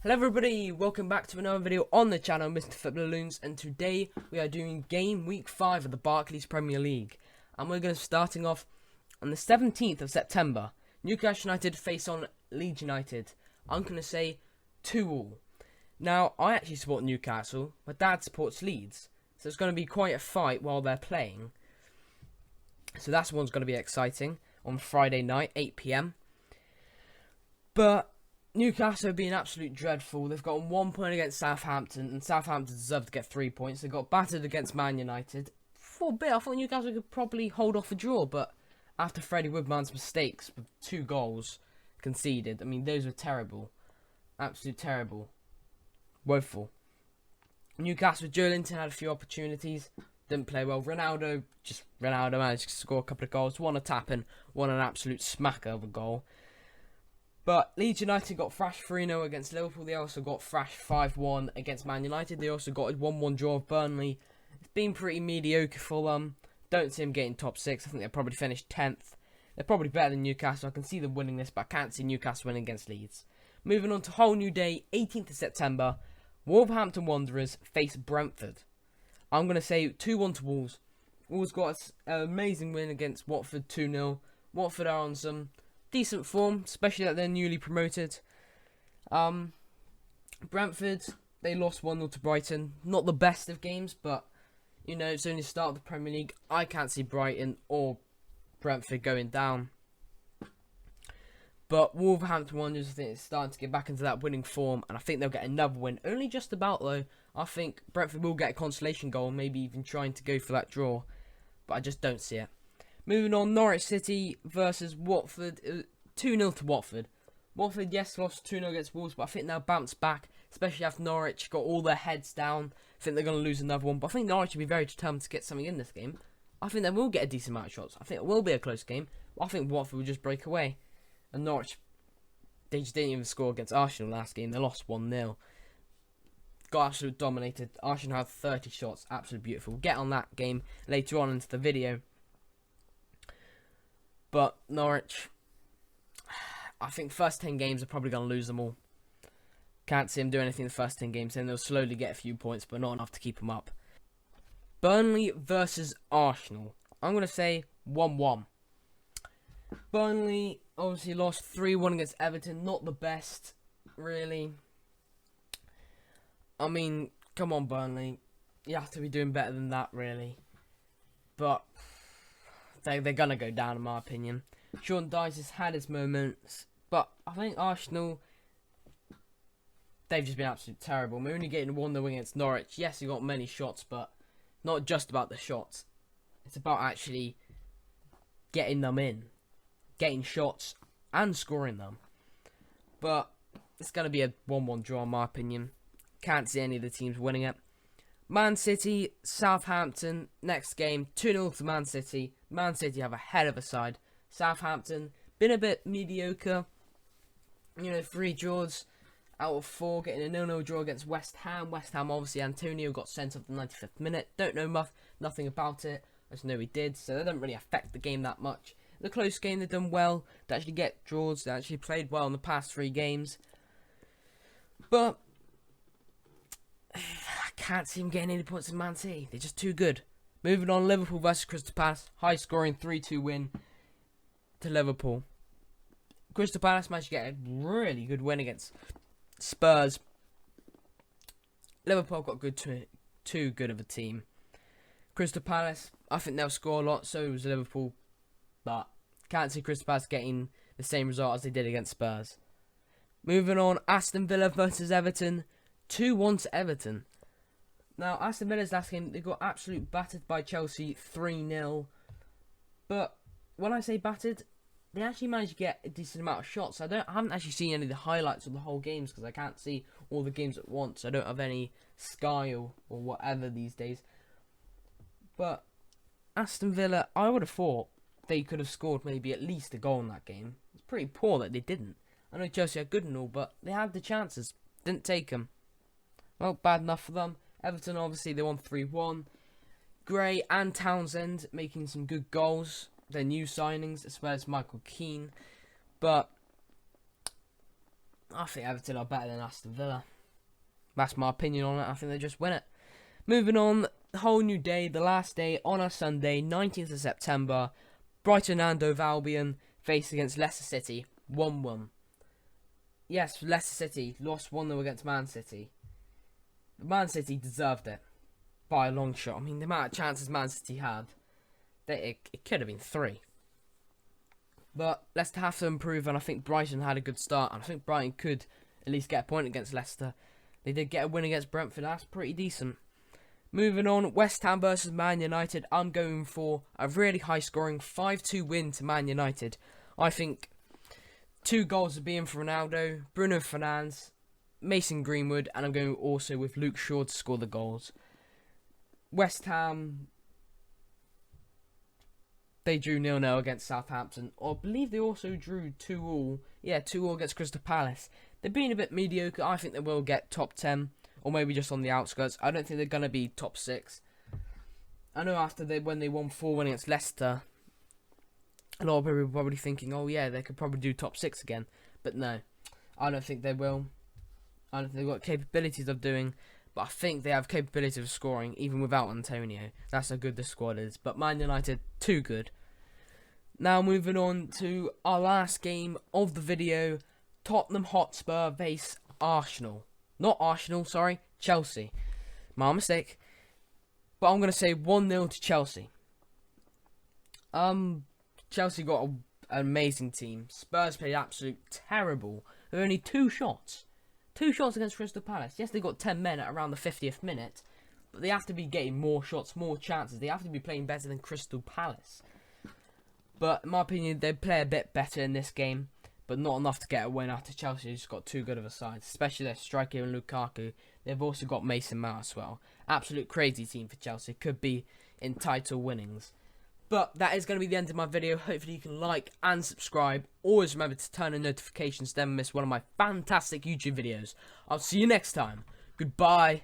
Hello everybody, welcome back to another video on the channel, Mr. Footballoons, and today we are doing game week 5 of the Barclays Premier League. And we're going to be starting off on the 17th of September. Newcastle United face on Leeds United. I'm going to say 2-2. Now, I actually support Newcastle, my dad supports Leeds, so it's going to be quite a fight while they're playing. So that's one's going to be exciting on Friday night, 8 PM. But Newcastle have been absolutely dreadful. They've got 1 point against Southampton, and Southampton deserved to get 3 points. They got battered against Man United. For a bit, I thought Newcastle could probably hold off a draw, but after Freddie Woodman's mistakes with 2 goals conceded, I mean, those were terrible. Absolutely terrible. Woeful. Newcastle, Joe Linton had a few opportunities, didn't play well. Ronaldo managed to score a couple of goals, one a tap-in, one an absolute smacker of a goal. But Leeds United got thrashed 3-0 against Liverpool. They also got thrashed 5-1 against Man United. They also got a 1-1 draw of Burnley. It's been pretty mediocre for them. Don't see them getting top 6. I think they'll probably finish 10th. They're probably better than Newcastle. I can see them winning this, but I can't see Newcastle winning against Leeds. Moving on to whole new day, 18th of September. Wolverhampton Wanderers face Brentford. I'm going to say 2-1 to Wolves. Wolves got an amazing win against Watford, 2-0. Watford are on some decent form, especially that they're newly promoted. Brentford, they lost 1-0 to Brighton. Not the best of games, but you know, it's only the start of the Premier League. I can't see Brighton or Brentford going down. But Wolverhampton Wanderers, I think, is starting to get back into that winning form, and I think they'll get another win. Only just about, though. I think Brentford will get a consolation goal, maybe even trying to go for that draw, but I just don't see it. Moving on, Norwich City versus Watford. 2-0 to Watford. Watford, yes, lost 2-0 against Wolves, but I think they'll bounce back, especially after Norwich got all their heads down. I think they're going to lose another one, but I think Norwich will be very determined to get something in this game. I think they will get a decent amount of shots. I think it will be a close game. I think Watford will just break away. And Norwich, they just didn't even score against Arsenal last game. They lost 1-0. Got absolutely dominated. Arsenal had 30 shots. Absolutely beautiful. We'll get on that game later on into the video. But Norwich, I think first 10 games are probably going to lose them all. Can't see them do anything in the first 10 games. Then they'll slowly get a few points, but not enough to keep them up. Burnley versus Arsenal. I'm going to say 1-1. Burnley obviously lost 3-1 against Everton. Not the best, really. I mean, come on, Burnley. You have to be doing better than that, really. But they're going to go down, in my opinion. Sean Dyche has had his moments, but I think Arsenal, they've just been absolutely terrible. We're only getting 1-0 against Norwich. Yes, you got many shots, but not just about the shots. It's about actually getting them in, getting shots, and scoring them. But it's going to be a 1-1 draw, in my opinion. Can't see any of the teams winning it. Man City, Southampton, next game, 2-0 to Man City. Man City have a head of a side. Southampton, been a bit mediocre. You know, 3 draws out of 4, getting a 0-0 draw against West Ham. West Ham, obviously, Antonio got sent off the 95th minute. Don't know nothing about it. I just know he did, so that doesn't really affect the game that much. The close game, they've done well. They actually get draws. They actually played well in the past 3 games. But I can't see them getting any points in Man City. They're just too good. Moving on, Liverpool versus Crystal Palace. High scoring 3-2 win to Liverpool. Crystal Palace managed to get a really good win against Spurs. Liverpool got too good of a team. Crystal Palace, I think they'll score a lot. So does Liverpool. But can't see Crystal Palace getting the same result as they did against Spurs. Moving on, Aston Villa versus Everton. 2-1 to Everton. Now, Aston Villa's last game, they got absolutely battered by Chelsea 3-0. But when I say battered, they actually managed to get a decent amount of shots. I haven't actually seen any of the highlights of the whole games because I can't see all the games at once. I don't have any Sky or whatever these days. But Aston Villa, I would have thought they could have scored maybe at least a goal in that game. It's pretty poor that they didn't. I know Chelsea are good and all, but they had the chances. Didn't take them. Well, bad enough for them. Everton, obviously, they won 3-1. Gray and Townsend making some good goals. They're new signings, as well as Michael Keane. But I think Everton are better than Aston Villa. That's my opinion on it. I think they just win it. Moving on, the whole new day, the last day on a Sunday, 19th of September. Brighton and Hove Albion face against Leicester City, 1-1. Yes, Leicester City lost 1-0 against Man City. Man City deserved it by a long shot. I mean, the amount of chances Man City had, it could have been 3. But Leicester have to improve, and I think Brighton had a good start. And I think Brighton could at least get a point against Leicester. They did get a win against Brentford. That's pretty decent. Moving on, West Ham versus Man United. I'm going for a really high-scoring 5-2 win to Man United. I think 2 goals will be in for Ronaldo, Bruno Fernandes, Mason Greenwood, and I'm going also with Luke Shaw to score the goals. West Ham, they drew 0-0 against Southampton. Or I believe they also drew 2-2. Yeah, 2-2 against Crystal Palace. They've been a bit mediocre. I think they will get top 10. Or maybe just on the outskirts. I don't think they're going to be top 6. I know when they won 4-1 against Leicester, a lot of people were probably thinking, oh yeah, they could probably do top 6 again. But no, I don't think they will. I don't think they've got capabilities of doing. But I think they have capability of scoring, even without Antonio. That's how good the squad is. But Man United, too good. Now moving on to our last game of the video. Tottenham Hotspur vs Arsenal. Not Arsenal, sorry. Chelsea. My mistake. But I'm going to say 1-0 to Chelsea. Chelsea got an amazing team. Spurs played absolute terrible. With only 2 shots. 2 shots against Crystal Palace. Yes, they got 10 men at around the 50th minute. But they have to be getting more shots, more chances. They have to be playing better than Crystal Palace. But in my opinion, they play a bit better in this game. But not enough to get a win after Chelsea just got too good of a side. Especially their striker in Lukaku. They've also got Mason Mount as well. Absolute crazy team for Chelsea. Could be in title winnings. But that is going to be the end of my video. Hopefully you can like and subscribe. Always remember to turn on notifications to never miss one of my fantastic YouTube videos. I'll see you next time. Goodbye.